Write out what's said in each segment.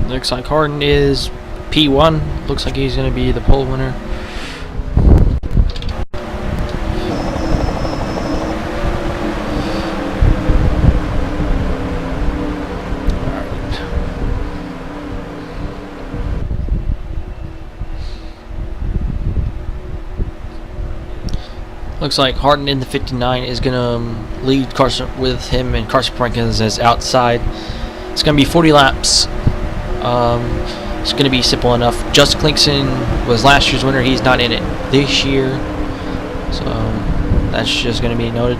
Looks like Harden is P1. Looks like he's going to be the pole winner. Looks like Harden in the 59 is going to lead Carson with him, and Carson Prankins is outside. It's going to be 40 laps. It's going to be simple enough. Justin Klinkson was last year's winner. He's not in it this year. So that's just going to be noted.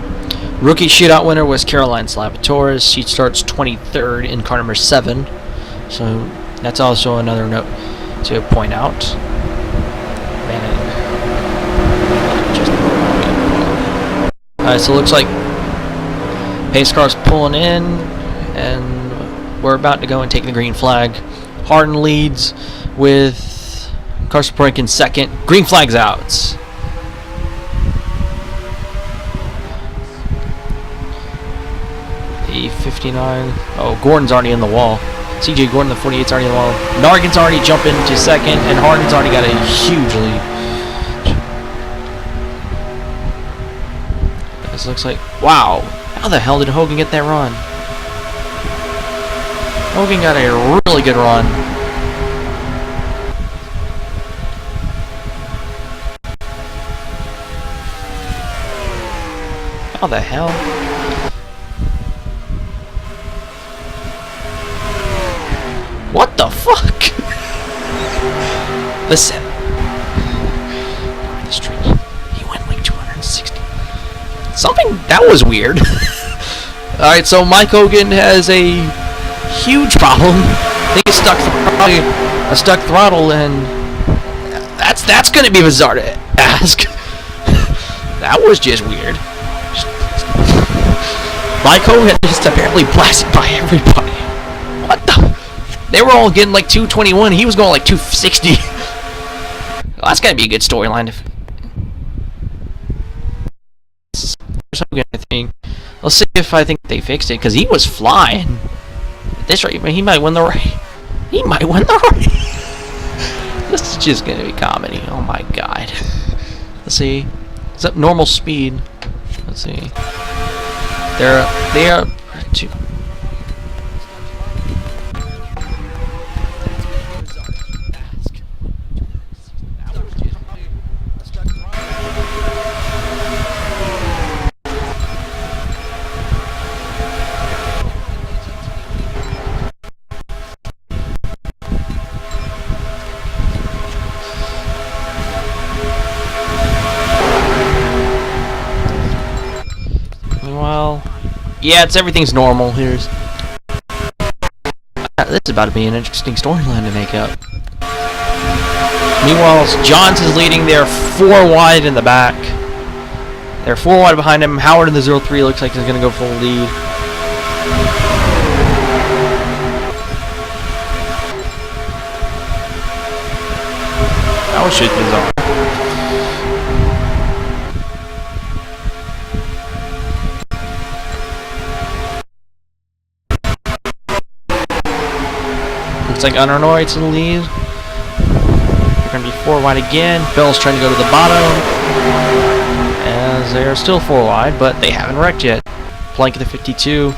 Rookie shootout winner was Caroline Salvatores. She starts 23rd in car number 7. So that's also another note to point out. So it looks like pace car's pulling in, and we're about to go and take the green flag. Harden leads with Carson Prankins second. Green flag's out. The 59. Oh, Gordon's already in the wall. CJ Gordon, the 48's already in the wall. Nargin's already jumping to second, and Harden's already got a huge lead. This looks like, wow, how the hell did Hogan get that run? Hogan got a really good run. How the hell? What the fuck? Listen. The street. He went like 260. Something that was weird. Alright, so Mike Hogan has a huge problem. I think it's a stuck throttle, and that's gonna be bizarre to ask. That was just weird. Mike Hogan just apparently blasted by everybody. What the? They were all getting like 221. He was going like 260. Well, that's gotta be a good storyline. If Hogan, I think. Let's see if I think they fixed it, because he was flying. At this rate, he might win the race. He might win the race. This is just gonna be comedy. Oh my god. Let's see. Is that normal speed? Let's see. They are two. Yeah, everything's normal. This is about to be an interesting storyline to make up. Meanwhile, Johns is leading. They're 4 wide in the back. They're 4 wide behind him. Howard in the 03 looks like he's going to go full lead. That was shit bizarre. Looks like Unarnoid's in the lead. They're going to be 4 wide again. Bell's trying to go to the bottom, as they're still 4 wide, but they haven't wrecked yet. Plank of the 52.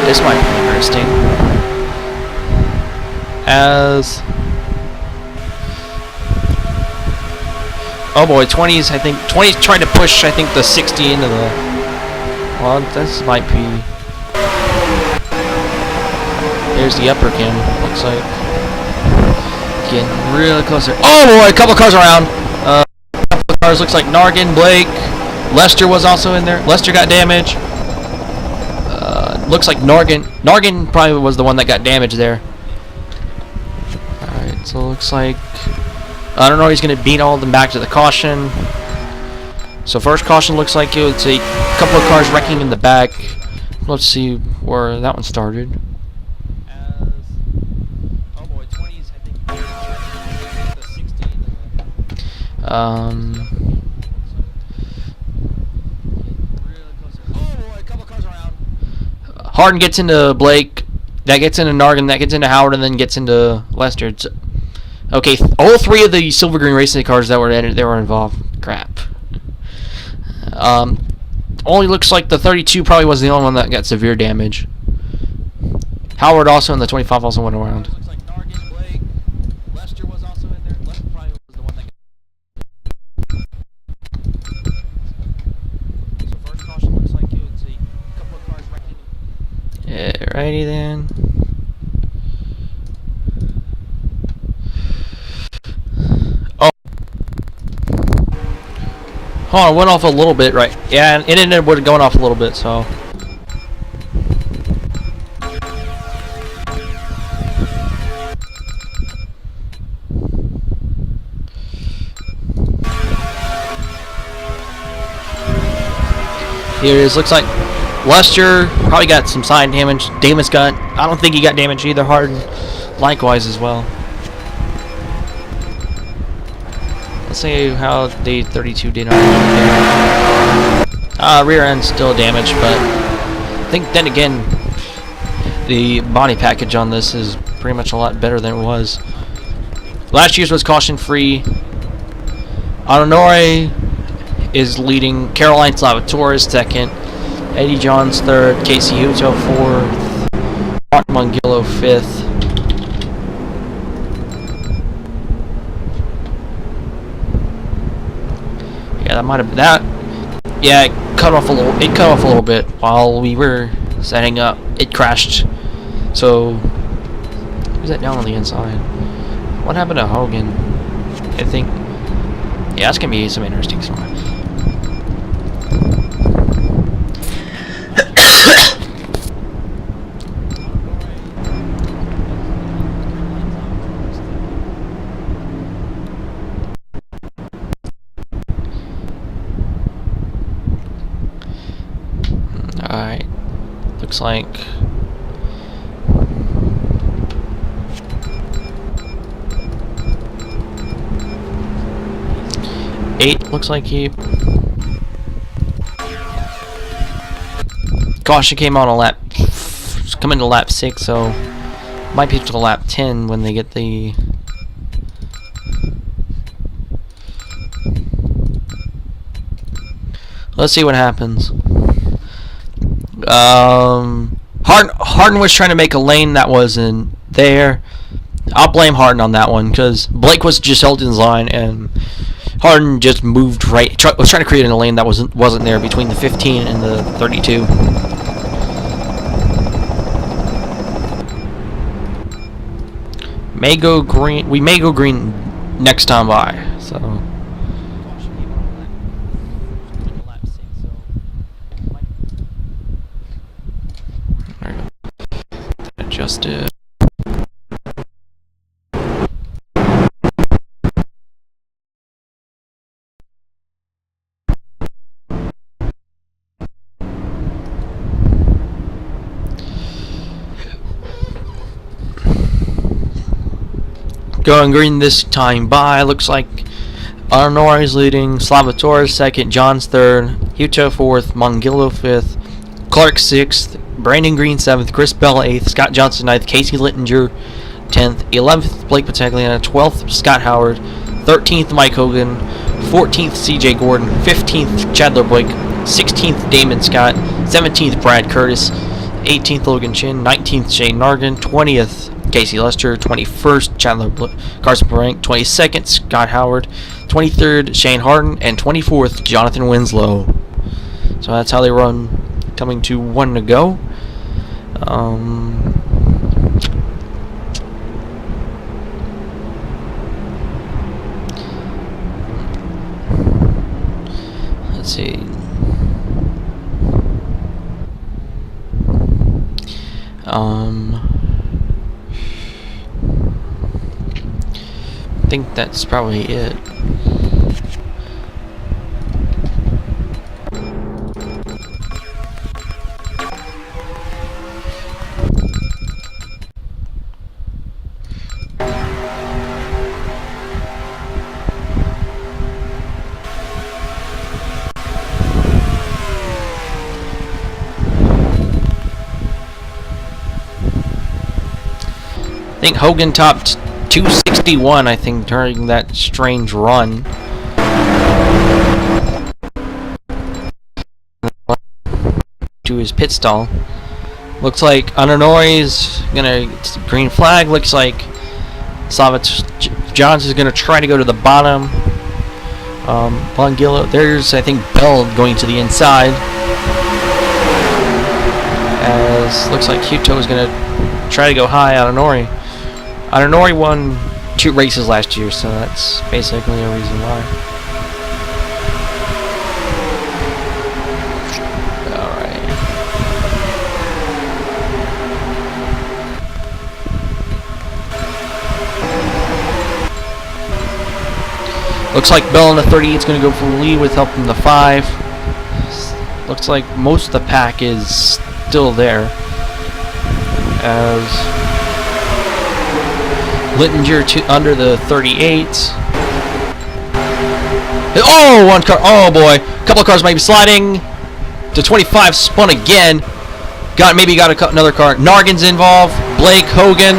This might be interesting, as oh boy, 20s, I think 20s trying to push, I think, the 60 into the, well, this might be, there's the upper cam, looks like, getting really close there. Oh boy, a couple cars around, a couple of cars, looks like Nargin, Blake, Lester was also in there. Lester got damaged. Looks like Nargin probably was the one that got damaged there. Alright, so it looks like, I don't know, he's going to beat all of them back to the caution. So first caution looks like it would take a couple of cars wrecking in the back. Let's see where that one started. Oh boy, 20s, I think. The 16. Harden gets into Blake. That gets into Nargan. That gets into Howard, and then gets into Lester. Okay, all three of the silver green racing cars that were involved. Crap. Only looks like the 32 probably was the only one that got severe damage. Howard also in the 25 also went around. Looks like Nargan, Blake, Lester was also in there. Lester probably was the one that got... So first caution looks like you would see a couple of cars wrecking. Yeah, righty then. Oh. Hold on, it went off a little bit, right? Yeah, and it ended up going off a little bit, so... Here it is. Looks like Lester probably got some side damage. Damon's got... I don't think he got damage either. Harden likewise as well. Let's see how the 32 did on rear end still damaged, but I think then again the body package on this is pretty much a lot better than it was. Last year's was caution free. Honore is leading. Caroline Salvatore is second. Eddie Johns third. Casey Hutto fourth. Mark Mongillo fifth. Yeah, that might have been that. Yeah, it cut off a little. It cut off a little bit while we were setting up. It crashed. So, who's that down on the inside? What happened to Hogan? I think. Yeah, that's gonna be some interesting stuff. Alright, looks like eight. Looks like he caution came on a lap, coming to lap 6, so might be to lap 10 when they get the. Let's see what happens. Harden was trying to make a lane that wasn't there. I'll blame Harden on that one because Blake was just held in his line and Harden just moved right. Was trying to create a lane that wasn't there between the 15 and the 32. May go green. We may go green next time by. So. Adjusted. Going green this time by. Looks like Honore is leading. Salvatore second. John's third. Hutto fourth. Mongillo fifth. Clark sixth. Brandon Green 7th, Chris Bell 8th, Scott Johnson 9th, Casey Littinger 10th, 11th, Blake Patagliana, 12th, Scott Howard, 13th, Mike Hogan, 14th, CJ Gordon, 15th, Chandler Blake, 16th, Damon Scott, 17th, Brad Curtis, 18th, Logan Chin, 19th, Shane Nargan, 20th, Casey Lester, 21st, Carson Parank, 22nd, Scott Howard, 23rd, Shane Harden, and 24th, Jonathan Winslow. So that's how they run. Coming to 1 to go. Let's see. I think that's probably it. think Hogan topped 261, I think, during that strange run. To his pit stall. Looks like Ananori's gonna green flag. Looks like Savage Johns is gonna try to go to the bottom. Bongillo, there's I think Bell going to the inside. As looks like Huto is gonna try to go high. Ananori won 2 races last year, so that's basically a reason why. Looks like Bell in the 38 is going to go for the lead with help from the 5. Looks like most of the pack is still there. As Littinger under the 38. Oh, one car. Oh boy. A couple of cars might be sliding. The 25 spun again. Maybe got another car. Nargan's involved. Blake, Hogan.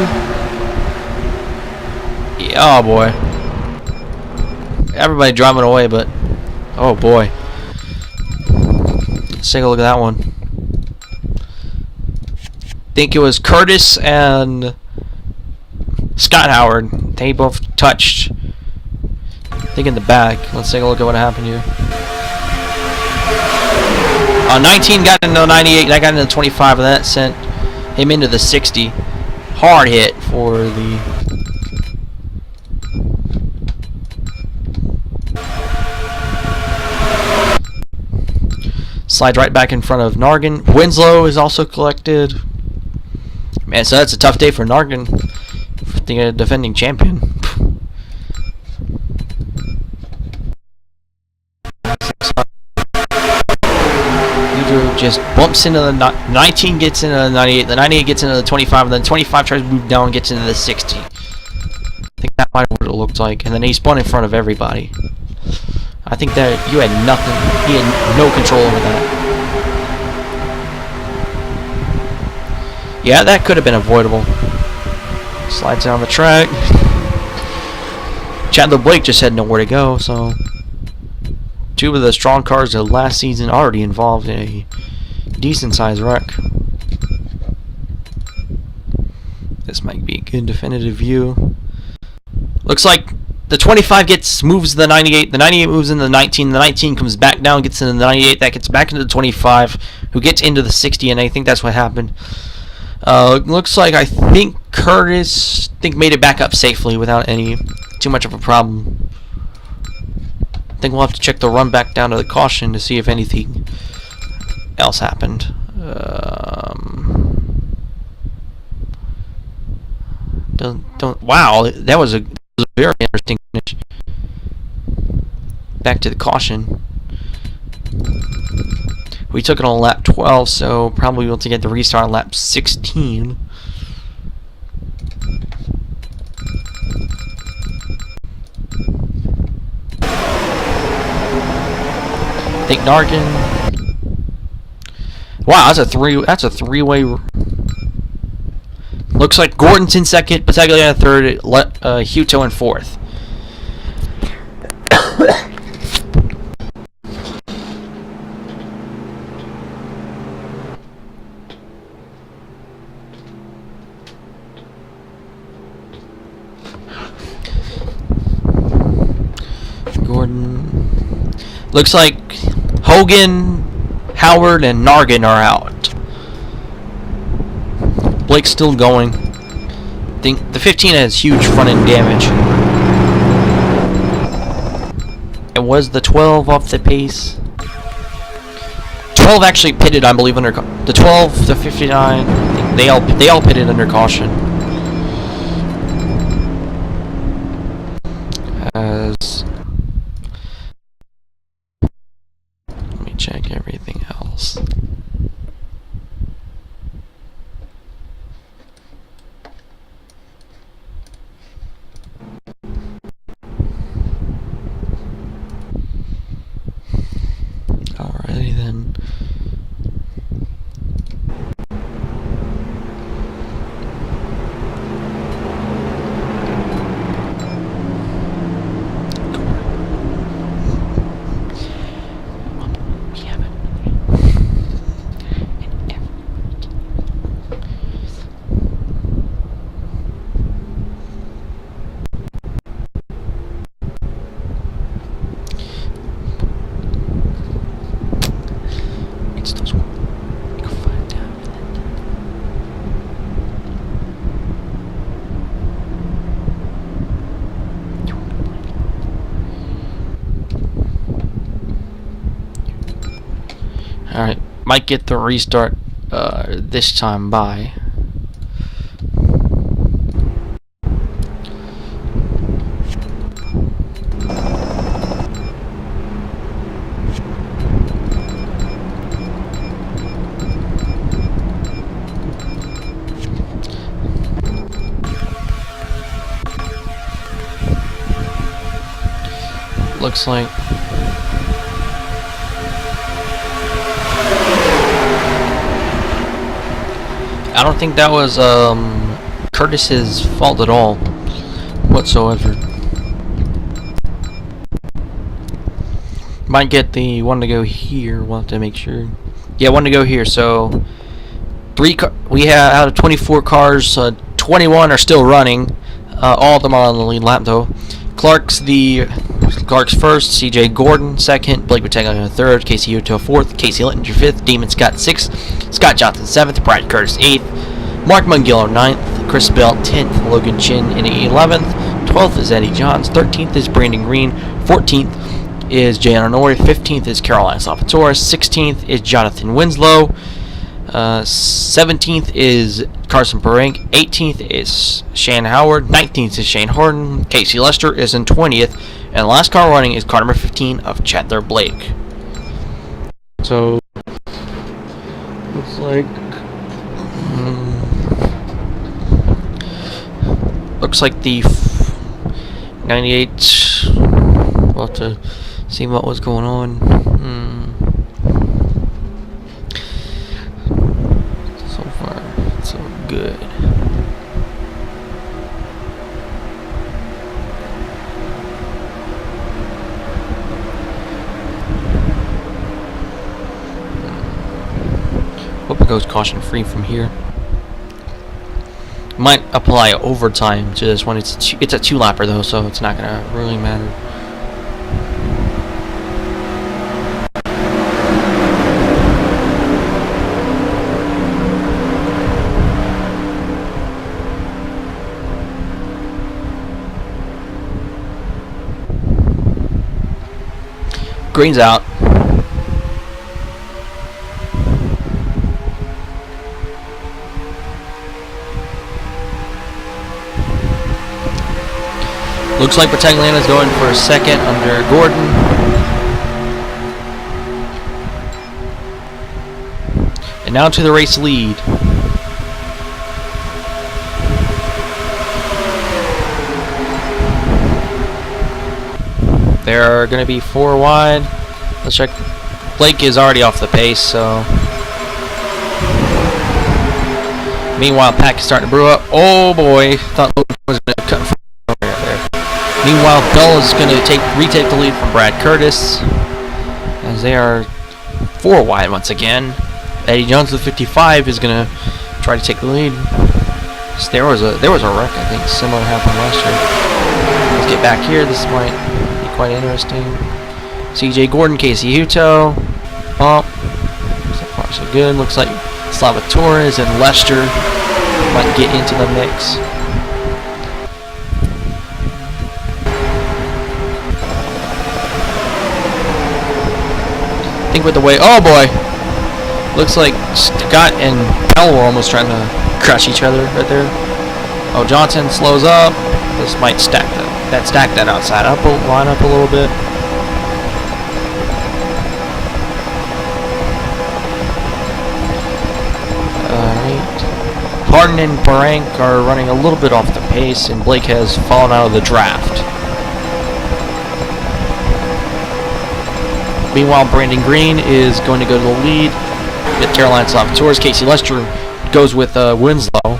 Yeah, oh boy. Everybody driving away, but oh boy. Let's take a look at that one. I think it was Curtis and Scott Howard. They both touched. I think in the back. Let's take a look at what happened here. 19 got into the 98, that got into the 25, and that sent him into the 60. Hard hit for the slides right back in front of Nargan. Winslow is also collected. Man, so that's a tough day for Nargan, for the defending champion. Just bumps into the 19, gets into the 98, the 98 gets into the 25, and then 25 tries to move down and gets into the 60. I think that might be what it looked like, and then he spun in front of everybody. I think that you had nothing, he had no control over that. Yeah, that could have been avoidable. Slides down the track. Chandler Blake just had nowhere to go, so 2 of the strong cars of last season already involved in a decent sized wreck. This might be a good definitive view. Looks like the 25 moves the 98, the 98 moves into the 19, the 19 comes back down, gets into the 98, that gets back into the 25, who gets into the 60, and I think that's what happened. Looks like I think Curtis made it back up safely without too much of a problem. I think we'll have to check the run back down to the caution to see if anything else happened. Wow, that was a very interesting finish. Back to the caution. We took it on lap 12, so probably we'll get the restart on lap 16. I think Nargan. Wow, that's a three-way. Looks like Gordon's in second, Battaglia in third, Huto in fourth. Gordon. Looks like Hogan, Howard, and Nargan are out. Blake's still going. I think the 15 has huge front end damage. It was the 12 off the pace. 12 actually pitted, I believe, under the 12, the 59. I think they all pitted under caution. As let me check everything else. Alrighty then. Alright, might get the restart this time by. Looks like I don't think that was Curtis's fault at all whatsoever. Might get the one to go here. We'll have to make sure. Yeah, one to go here. So we have out of 24 cars, 21 are still running. All of them are on the lead lap though. Clark's first, CJ Gordon second, Blake Bertaglia third, Casey Uto fourth, Casey Littinger fifth, Damon Scott sixth, Scott Johnson seventh, Brad Curtis eighth, Mark Mungillo ninth, Chris Bell 10th, Logan Chin in 11th, 12th is Eddie Johns, 13th is Brandon Green, 14th is Jay Honori, 15th is Caroline Salvatore, 16th is Jonathan Winslow, 17th is Carson Parank, 18th is Shane Howard, 19th is Shane Harden, Casey Lester is in 20th, and the last car running is car number 15 of Chandler Blake. So, looks like the 98. We'll have to see what was going on. So far, so good. Hope it goes caution free from here. Might apply overtime to this one. It's a 2-lapper though, so it's not gonna really matter. Green's out. Looks like Bertagliano's going for a second under Gordon. And now to the race lead. There are going to be 4 wide. Let's check. Blake is already off the pace, so. Meanwhile, Pack is starting to brew up. Oh boy, thought Logan was going to cut from right there. Meanwhile, Bell is going to retake the lead from Brad Curtis, as they are 4 wide once again. Eddie Jones with 55 is going to try to take the lead. So there was a wreck, I think, similar happened last year. Let's get back here. This might be quite interesting. CJ Gordon, Casey Huto, bump. So far so good. Looks like Salvatore and Lester might get into the mix. I think with the way, oh boy, looks like Scott and Bell were almost trying to crush each other right there. Oh, Johnson slows up. This might stack that outside line up a little bit. Harden and Parank are running a little bit off the pace, and Blake has fallen out of the draft. Meanwhile, Brandon Green is going to go to the lead. Get Caroline Salvatore's. Casey Lester goes with Winslow.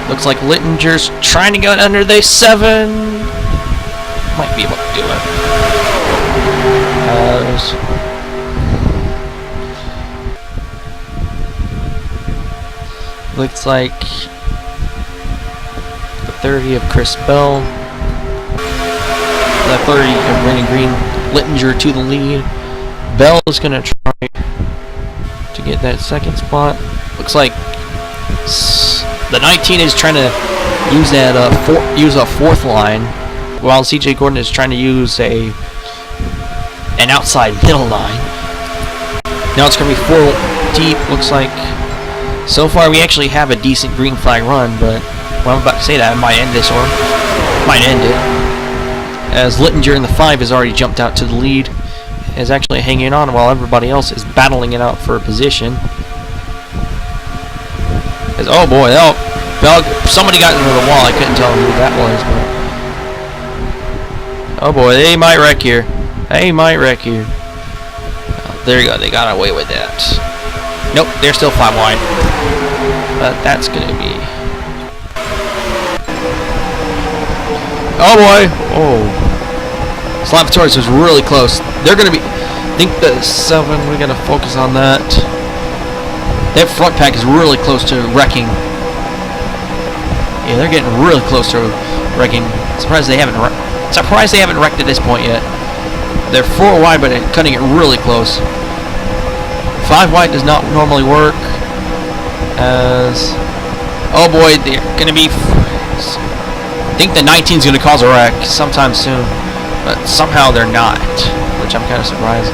Looks like Littinger's trying to get under the 7. Might be able to do it. Looks like the 30 of Chris Bell. The 30 of Brandon Green. Littinger to the lead. Bell is going to try to get that second spot. Looks like the 19 is trying to use that use a 4th line while CJ Gordon is trying to use an outside middle line. Now it's going to be 4 deep, looks like. So far we actually have a decent green flag run, but when I'm about to say that, I might end this or might end it. As Littinger in the 5 has already jumped out to the lead, is actually hanging on while everybody else is battling it out for a position. As, oh boy, somebody got into the wall. I couldn't tell who that was, but oh boy, they might wreck here. They might wreck here. Oh, there you go. They got away with that. Nope, they're still 5 wide. But that's gonna be. Oh boy! Oh, Salvatores was really close. They're gonna be. I think the 7. We gotta focus on that. That front pack is really close to wrecking. Yeah, they're getting really close to wrecking. Surprised they haven't wrecked at this point yet. They're 4 wide, but they're cutting it really close. 5 wide does not normally work. As oh boy, they're gonna be. I think the 19 is gonna cause a wreck sometime soon, but somehow they're not, which I'm kind of surprised.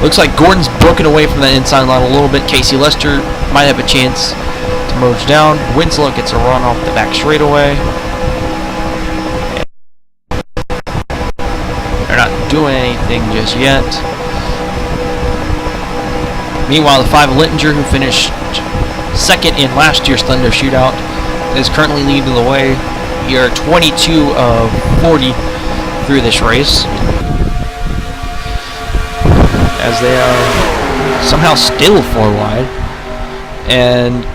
Looks like Gordon's broken away from that inside line a little bit. Casey Lester might have a chance to merge down. Winslow gets a run off the back straightaway. They're not doing anything just yet. Meanwhile, the 5 Littinger, who finished 2nd in last year's Thunder Shootout, is currently leading the way. You're 22 of 40 through this race, as they are somehow still 4 wide, and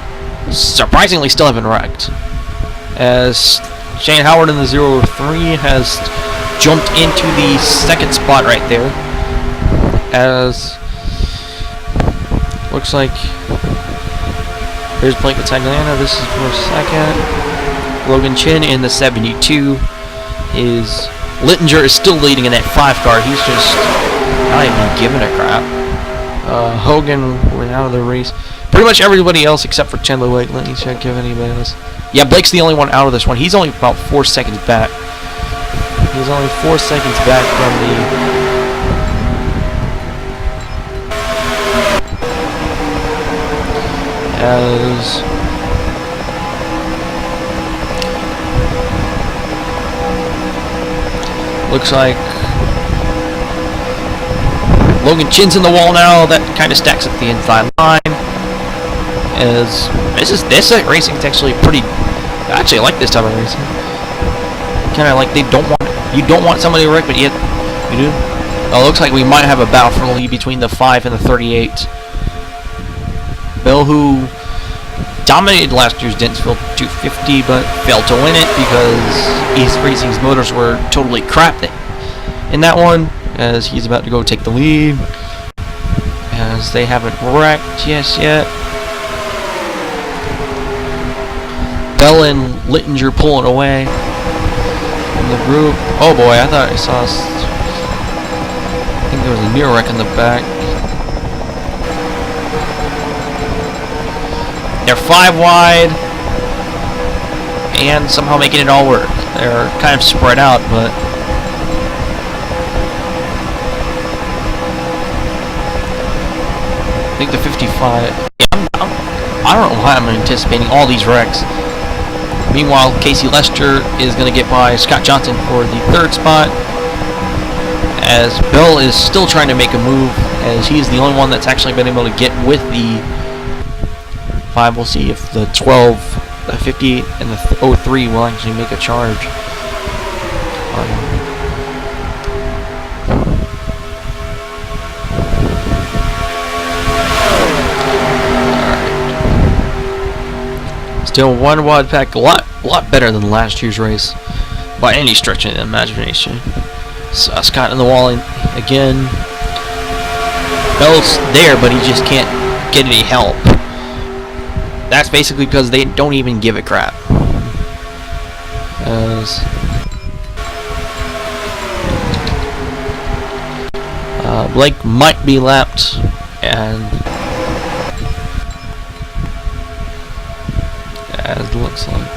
surprisingly still haven't wrecked. As Shane Howard in the 0-3 has jumped into the 2nd spot right there, as looks like here's Blake Tagliano. This is for 2nd. Logan Chin in the 72 is. Littinger is still leading in that 5 car. He's just not even giving a crap. Hogan went out of the race. Pretty much everybody else except for Chandler Wake. Let me check if anybody else. Yeah, Blake's the only one out of this one. He's only about 4 seconds back. He's only 4 seconds back from the. As. Looks like Logan Chin's in the wall now. That kind of stacks up the inside line. As this racing is actually pretty. I actually like this type of racing. Kind of like you don't want somebody to wreck, but yet you do. Oh, looks like we might have a battle for the lead between the 5 and the 38. Bill, who dominated last year's Dentonville 250, but failed to win it because East Racing's motors were totally crap in that one, as he's about to go take the lead, as they haven't wrecked yet. Bell and Littinger pulling away from the group. Oh boy, I thought I saw. I think there was a near wreck in the back. They're 5 wide and somehow making it all work. They're kind of spread out, but I think the 55. Yeah, I don't know why I'm anticipating all these wrecks. Meanwhile, Casey Lester is going to get by Scott Johnson for the 3rd spot, as Bill is still trying to make a move, as he's the only one that's actually been able to get with the 5. We'll see if the 12, the 58, and the 03 will actually make a charge. Still 1 wide pack, a lot better than last year's race by any stretch of the imagination. So, Scott in the wall again. Bell's there, but he just can't get any help. That's basically because they don't even give a crap. As Blake might be lapped, and as it looks like.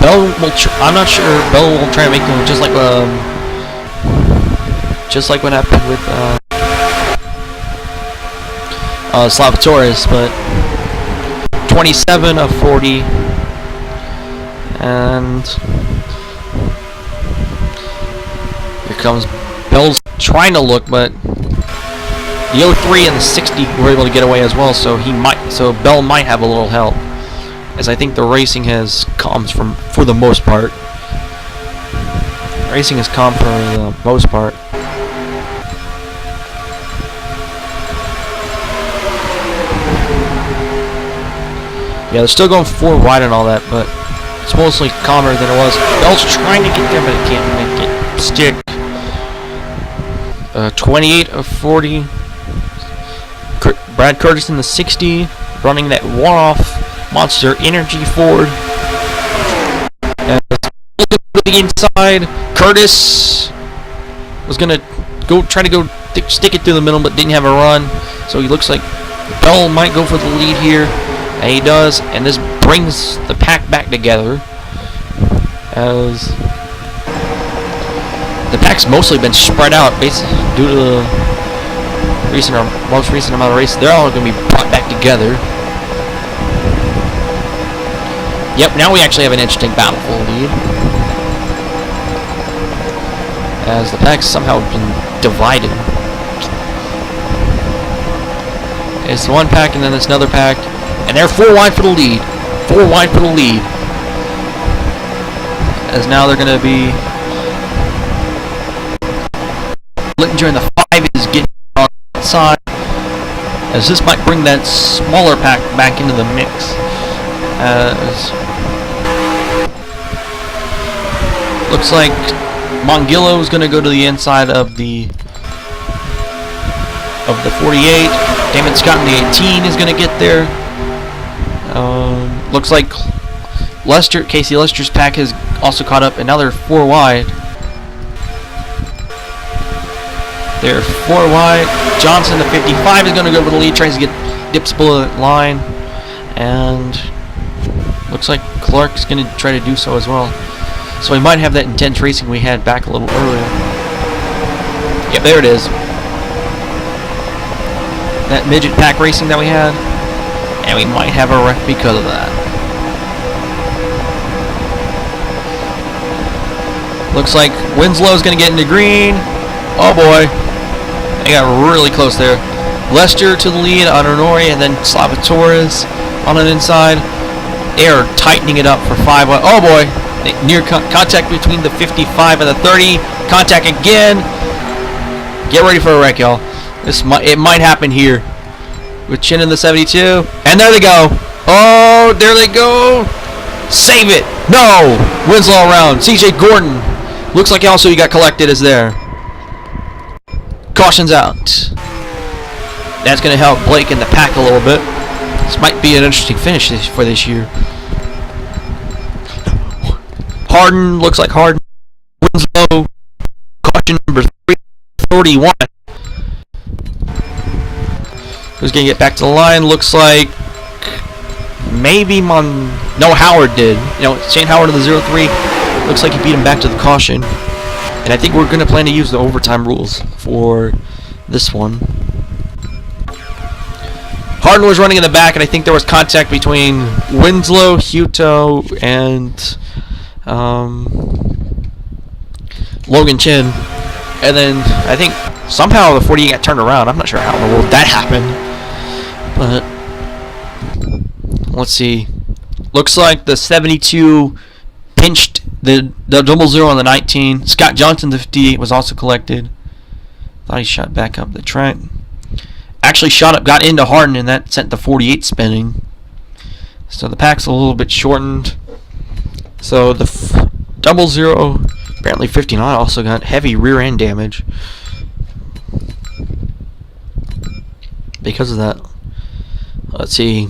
Bell will. I'm not sure. Bell will try to make them just like what happened with Salvatore's, but 27 of 40, and here comes Bell's trying to look, but the 03 and the 60 were able to get away as well, so Bell might have a little help, as I think the racing has calmed for the most part. Racing has calmed for the most part. Yeah, they're still going 4 wide and all that, but it's mostly calmer than it was. Bell's trying to get there, but it can't make it stick. 28 of 40. Brad Curtis in the 60, running that one-off Monster Energy Ford. And looking to the inside, Curtis was gonna try to stick it through the middle, but didn't have a run. So he looks like Bell might go for the lead here, and he does. And this brings the pack back together, as the pack's mostly been spread out, basically due to the most recent amount of races. They're all going to be brought back together. Yep, now we actually have an interesting battle for the lead, as the pack's somehow been divided. It's one pack and then it's another pack, and they're 4 wide for the lead. 4 wide for the lead, as now they're going to be Littinger in the 5 is getting on the side, as this might bring that smaller pack back into the mix. As looks like Mongillo is going to go to the inside of the 48. Damon Scott in the 18 is going to get there. Looks like Casey Lester's pack has also caught up, and now they're 4 wide. They're 4 wide. Johnson, the 55, is going to go for the lead, tries to get dips below that line, and looks like Clark's going to try to do so as well. So we might have that intense racing we had back a little earlier. Yep, there it is. That midget pack racing that we had, and we might have a wreck because of that. Looks like Winslow's going to get into green. Oh boy. They got really close there. Lester to the lead on Honori, and then Salvatore's on an inside. They are tightening it up for 5. Oh boy. Near contact between the 55 and the 30. Contact again. Get ready for a wreck, y'all. It might happen here. With Chin in the 72. And there they go. Oh, there they go. Save it. No. Winslow around. CJ Gordon. Looks like also he got collected as there. Caution's out. That's going to help Blake in the pack a little bit. This might be an interesting finish for this year. Harden, looks like Harden. Winslow. Caution number 341. Who's going to get back to the line? Looks like maybe no, Howard did. You know, Shane Howard of the 03. Looks like he beat him back to the caution. And I think we're going to plan to use the overtime rules for this one. Harden was running in the back, and I think there was contact between Winslow, Hutto, and Logan Chin. And then I think somehow the 48 got turned around. I'm not sure how in the world that happened. But let's see. Looks like the 72 pinched the 00 on the 19. Scott Johnson, the 58, was also collected. Thought he shot back up the track. Actually shot up, got into Harden, and that sent the 48 spinning. So the pack's a little bit shortened. So the 00, apparently 59, also got heavy rear end damage because of that. Let's see.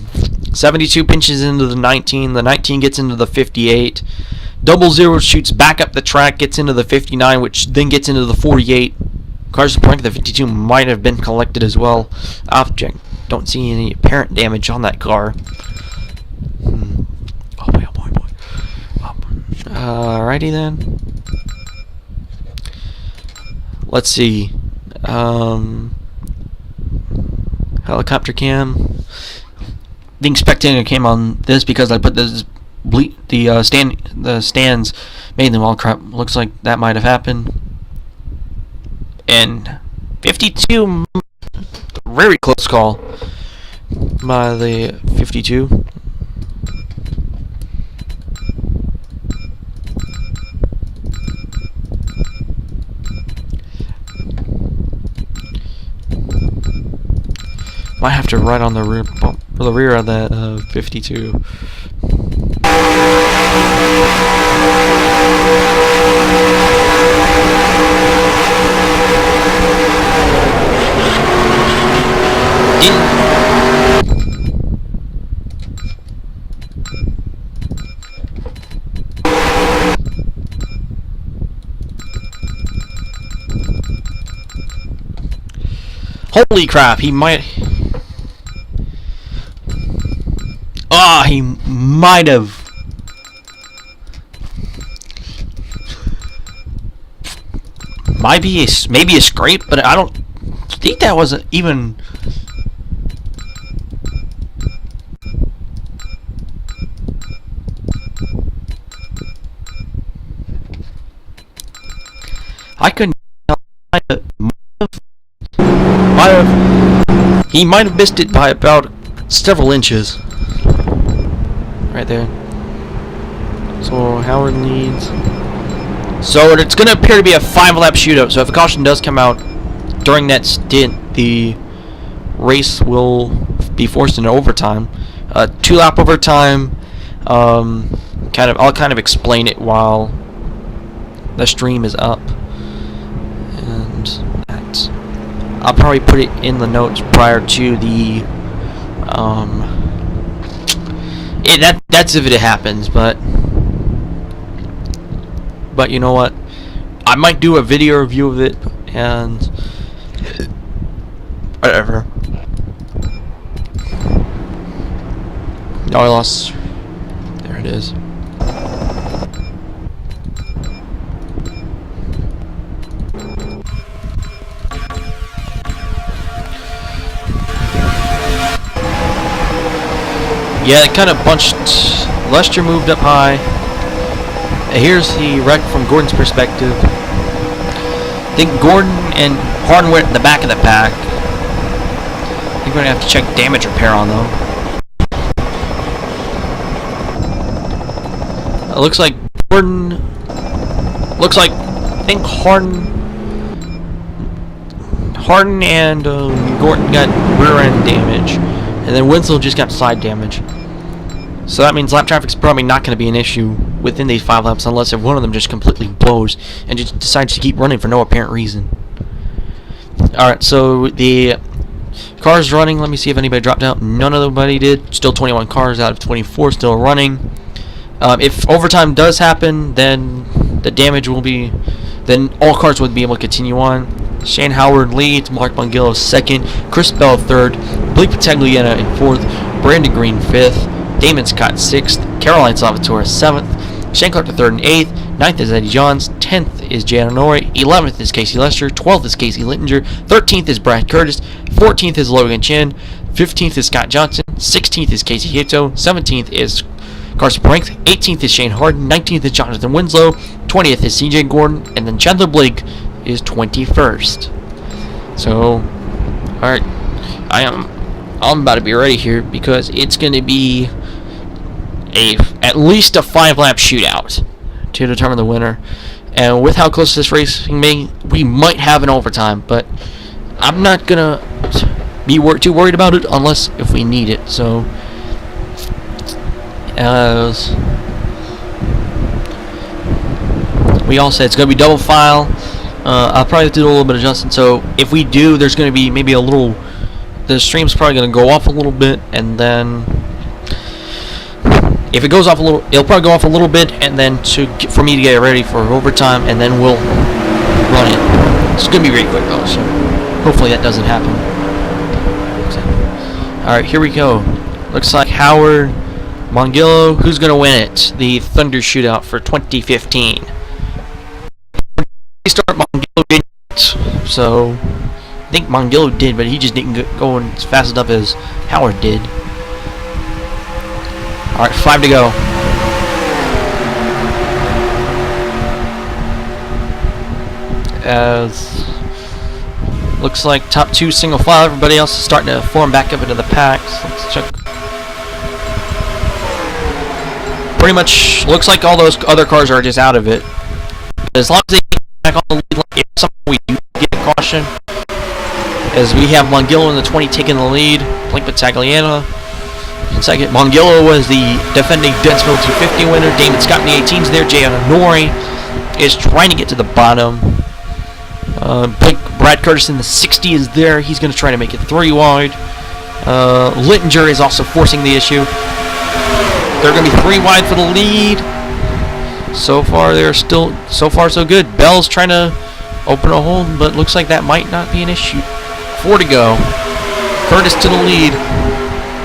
72 pinches into the 19. The 19 gets into the 58. 00 shoots back up the track, gets into the 59, which then gets into the 48. Carson Plank, the 52, might have been collected as well. Object. Don't see any apparent damage on that car. Oh boy, oh boy, boy. Alrighty then. Let's see. Helicopter cam. The spectator cam on this because I put the stands made them all crap. Looks like that might have happened. And 52, very close call by the 52. Might have to ride on the rear of that 52. Holy crap! He might. He might have. Might be maybe a scrape, but I don't think that wasn't even. I couldn't. He might have missed it by about several inches. Right there. So Howard leads. So it's going to appear to be a 5-lap shootout. So if a caution does come out during that stint, the race will be forced into overtime. 2-lap overtime. I'll kind of explain it while the stream is up. And that's. I'll probably put it in the notes prior to the. That's if it happens, but you know what? I might do a video review of it and whatever. No, I lost. There it is. Yeah, it kind of bunched. Lester moved up high. Here's the wreck from Gordon's perspective. I think Gordon and Harden were at the back of the pack. I think we're going to have to check damage repair on them. It looks like Gordon. Looks like I think Harden and Gordon got rear end damage, and then Winslow just got side damage. So that means lap traffic's probably not going to be an issue within these 5 laps unless if one of them just completely blows and just decides to keep running for no apparent reason. Alright, so the cars running. Let me see if anybody dropped out. Nobody did. Still 21 cars out of 24 still running. If overtime does happen, then the damage will be. Then all cars would be able to continue on. Shane Howard leads. Mark Bungillo second. Chris Bell third. Blake Patagliana in fourth. Brandon Green fifth. Damon Scott 6th, Caroline Salvatore 7th, Shane Clark 3rd and 8th, 9th is Eddie Johns, 10th is Jan Honore, 11th is Casey Lester, 12th is Casey Littinger, 13th is Brad Curtis, 14th is Logan Chin, 15th is Scott Johnson, 16th is Casey Hito, 17th is Carson Prank, 18th is Shane Harden, 19th is Jonathan Winslow, 20th is CJ Gordon, and then Chandler Blake is 21st. So, alright, I'm about to be ready here because it's going to be at least a 5-lap shootout to determine the winner. And with how close this racing may, we might have an overtime, but I'm not gonna be too worried about it unless if we need it. So as we all said, it's gonna be double file. I'll probably have to do a little bit of adjusting. So if we do, there's gonna be maybe a little. The stream's probably gonna go off a little bit, and then if it goes off a little, it'll probably go off a little bit, and then for me to get ready for overtime, and then we'll run it. It's gonna be really quick though, so hopefully that doesn't happen. All right, here we go. Looks like Howard Mongillo, who's going to win it? The Thunder Shootout for 2015. Start Mongillo didn't, so I think Mongillo did, but he just didn't go as fast enough as Howard did. Alright, 5 to go. As looks like top 2 single file, everybody else is starting to form back up into the packs. Let's check. Pretty much looks like all those other cars are just out of it. As long as they get back on the lead, like if somehow we do get a caution, as we have Mongillo in the 20 taking the lead, Blake Battagliano in second. Mongillo was the defending Dentsville 250 winner. Damon Scott in the 18s there. Jay Ananori is trying to get to the bottom. Brad Curtis in the 60 is there. He's going to try to make it 3 wide. Littinger is also forcing the issue. They're going to be 3 wide for the lead. So far, they're still so far so good. Bell's trying to open a hole, but looks like that might not be an issue. 4 to go. Curtis to the lead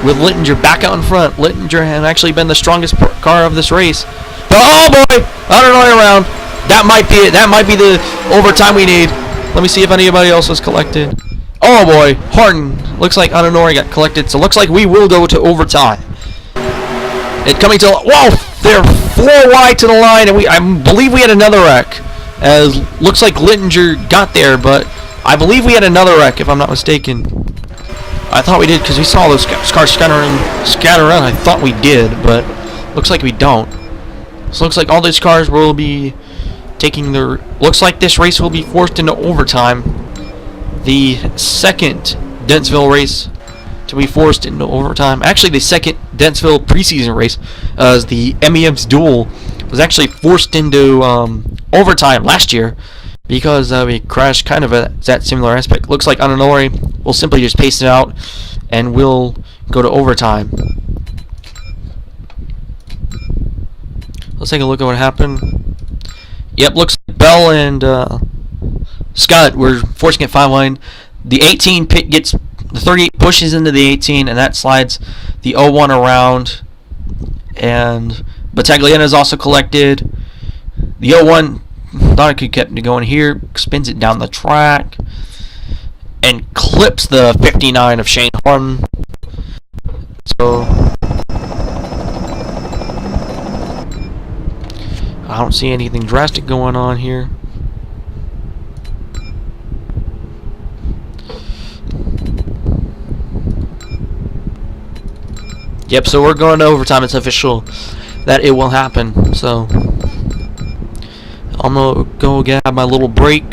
with Littinger back out in front. Littinger had actually been the strongest car of this race. Oh boy! I don't know around. That might be it. That might be the overtime we need. Let me see if anybody else was collected. Oh boy, Harden. Looks like Ananori got collected, so looks like we will go to overtime. It coming to, whoa, they're 4 wide to the line, and I believe we had another wreck. As looks like Littinger got there, but I believe we had another wreck, if I'm not mistaken. I thought we did because we saw those cars scatter around. I thought we did, but looks like we don't. So looks like all these cars will be taking their. Looks like this race will be forced into overtime. The second Dentsville race to be forced into overtime. Actually, the second Dentsville preseason race, as the MEM's duel, was actually forced into overtime last year because we crashed kind of at that similar aspect. Looks like Ananori will simply just pace it out and will go to overtime. Let's take a look at what happened. Yep, looks like Bell and Scott were forcing it 5 wide. The 18 pit gets the 38 pushes into the 18, and that slides the 01 around. And Battagliano is also collected. The 01 thought it could kept it going here, spins it down the track, and clips the 59 of Shane Harden. So I don't see anything drastic going on here. Yep, so we're going to overtime. It's official that it will happen. So I'm going to go get my little break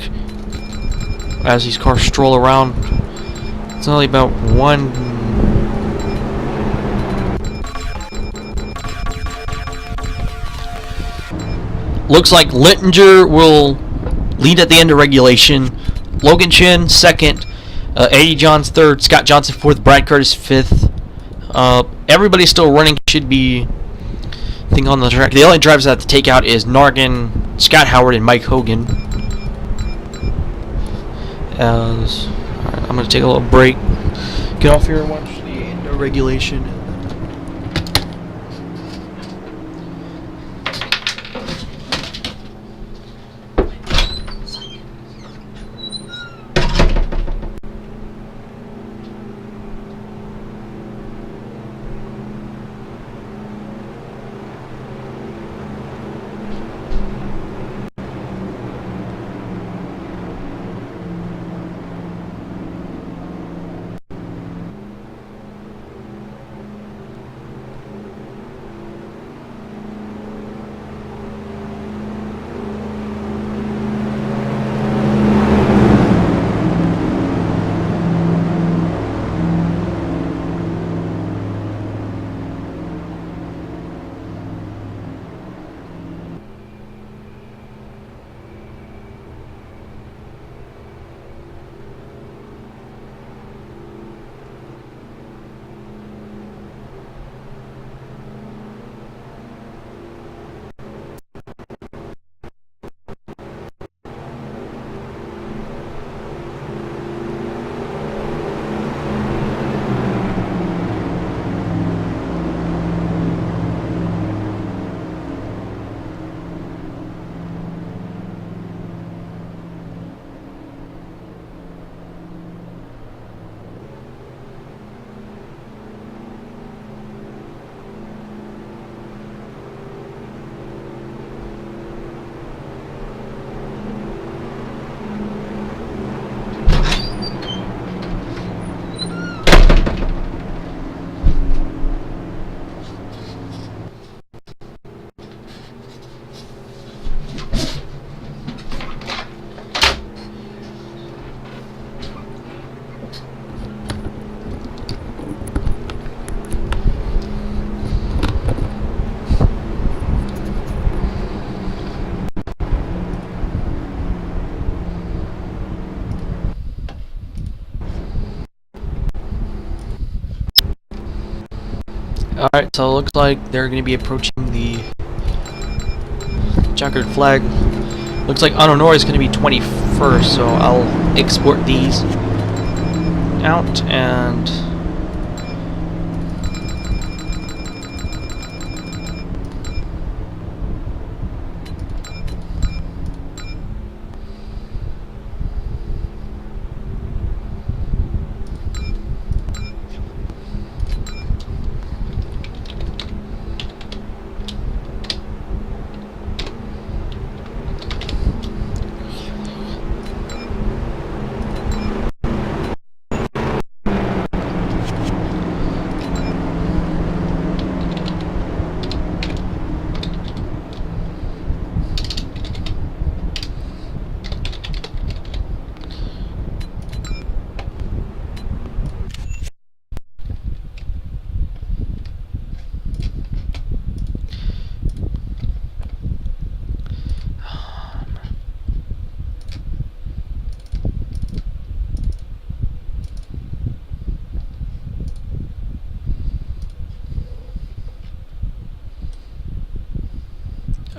as these cars stroll around. It's only about 1. Looks like Littinger will lead at the end of regulation. Logan Chin second. Eddie Johns third. Scott Johnson fourth. Brad Curtis fifth. Everybody's still running. Should be thing on the track. The only drivers that have to take out is Nargan, Scott Howard, and Mike Hogan. Alright, I'm going to take a little break. Get off here and watch the end of regulation. Alright, so it looks like they're going to be approaching the checkered flag. Looks like NOVAR is going to be 21st, so I'll export these out and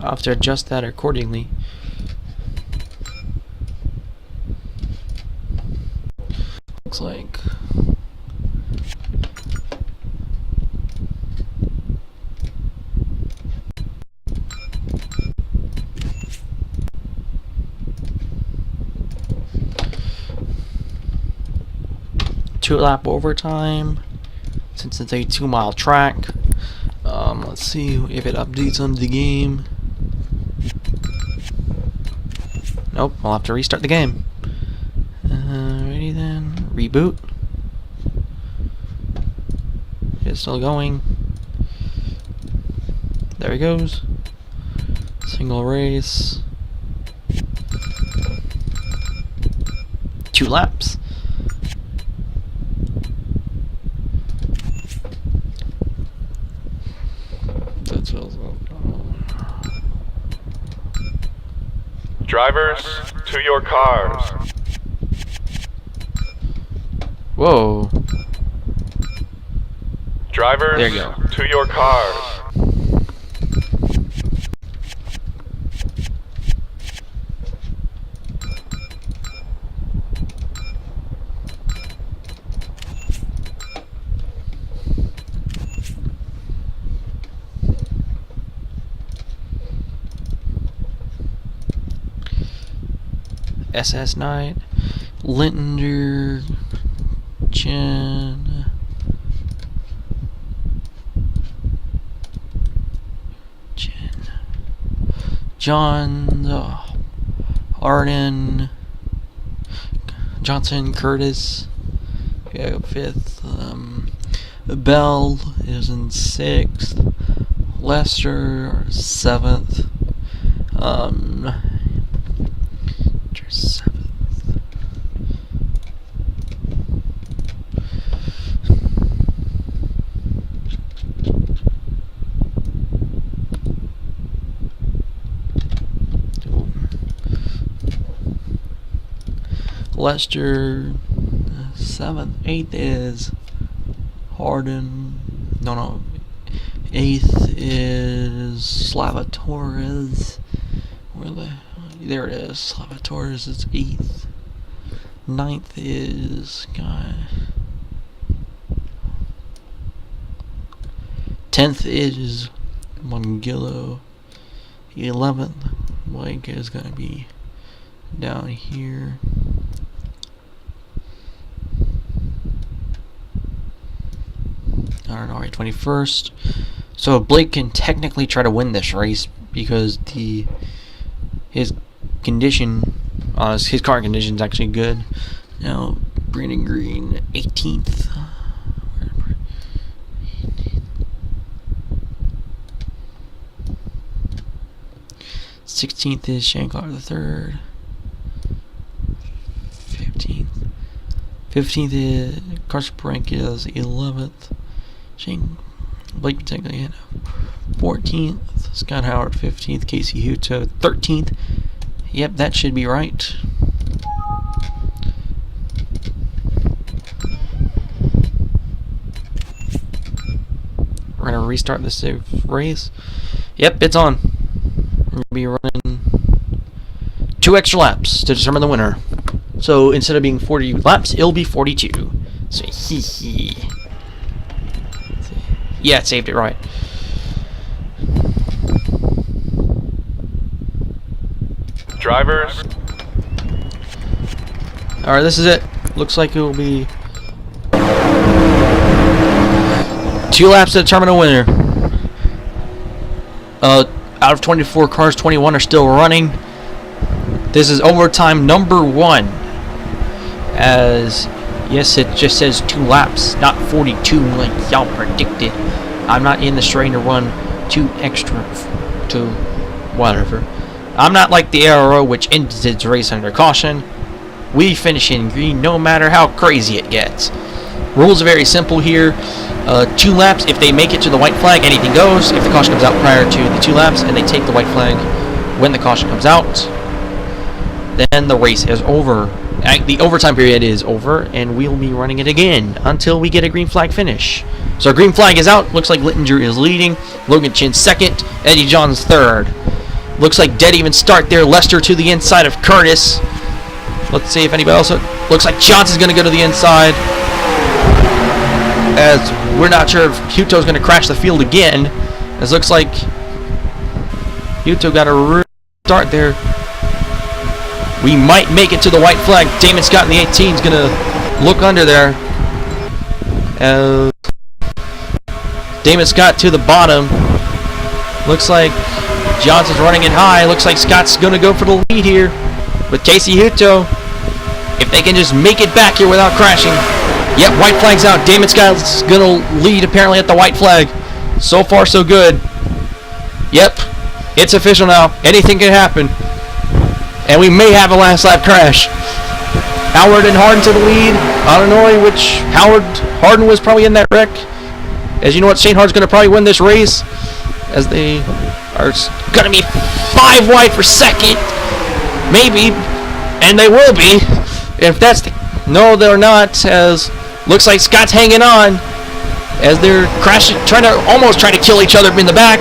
I'll have to adjust that accordingly. Looks like two-lap overtime since it's a 2-mile track. Let's see if it updates on the game. Nope, I'll have to restart the game. Ready then? Reboot. It's still going. There he goes. Single race. 2 laps. Drivers, to your cars. Whoa. Drivers, there you go. To your cars. SS Knight, Linder, Chen, John, Arden, Johnson, Curtis, we have 5th, Bell is in 6th, Lester 7th, 7th. Lester 7th. 8th is Harden. No. 8th is Slava Torres. There it is. Slava Torres is 8th. 9th is guy. 10th is Mongillo. 11th Mike is gonna be down here. Alright, 21st. So Blake can technically try to win this race because his condition, his car condition is actually good. Now Brandon Green, 18th. 16th is Shankar the 3rd. 15th is Carson Brank is 11th. Blake technically 14th. Scott Howard 15th. Casey Huto 13th. Yep, that should be right. We're gonna restart this race. Yep, it's on. We're gonna be running 2 extra laps to determine the winner. So instead of being 40 laps, it'll be 42. So hee. Yeah, it saved it right. Drivers, Alright, this is it. Looks like it will be 2 laps to determine a winner. Out of 24 cars, 21 are still running. This is overtime number 1. As, yes, it just says 2 laps, not 42 like y'all predicted. I'm not in the strain to run 2 extra to whatever. I'm not like the ARO, which ends its race under caution. We finish in green no matter how crazy it gets. Rules are very simple here. 2 laps, if they make it to the white flag, anything goes. If the caution comes out prior to the 2 laps and they take the white flag when the caution comes out, then the race is over. The overtime period is over, and we'll be running it again until we get a green flag finish. So our green flag is out. Looks like Littinger is leading. Logan Chin second. Eddie Johns third. Looks like dead even start there. Lester to the inside of Curtis. Let's see if anybody else. Looks like Johnson's going to go to the inside. As we're not sure if Huto's going to crash the field again. As looks like Huto got a real start there. We might make it to the white flag. Damon Scott in the 18 is going to look under there. Damon Scott to the bottom. Looks like Johnson's running it high. Looks like Scott's going to go for the lead here with Casey Huto. If they can just make it back here without crashing. Yep, white flag's out. Damon Scott's going to lead apparently at the white flag. So far, so good. Yep, it's official now. Anything can happen. And we may have a last lap crash. Howard and Harden to the lead. Illinois, which Harden was probably in that wreck. As you know what, Shane Harden's going to probably win this race. As they are going to be 5 wide for second. Maybe. And they will be. If that's the... No, they're not. As looks like Scott's hanging on. As they're crashing, almost trying to kill each other in the back.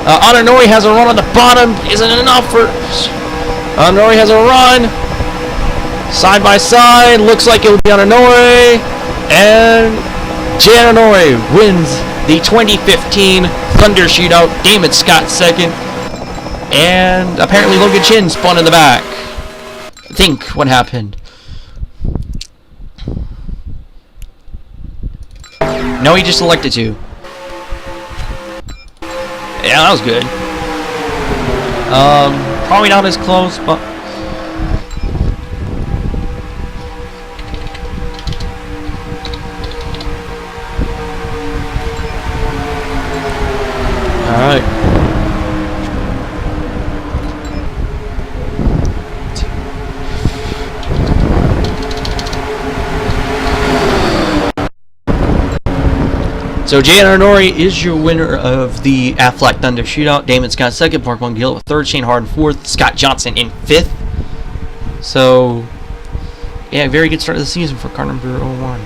Illinois has a run on the bottom. Isn't enough for... Illinois has a run. Side by side. Looks like it will be Illinois. And Illinois wins the 2015 Thunder Shootout. Damon Scott second. And apparently Logan Chin spun in the back. I think what happened. No, he just elected to. Yeah, that was good. Probably not as close, but... Alright. So Jay Arnori is your winner of the Aflac Thunder Shootout. Damon Scott second, Park One Gill third, Shane Harden fourth, Scott Johnson in fifth. So yeah, very good start of the season for car number 01.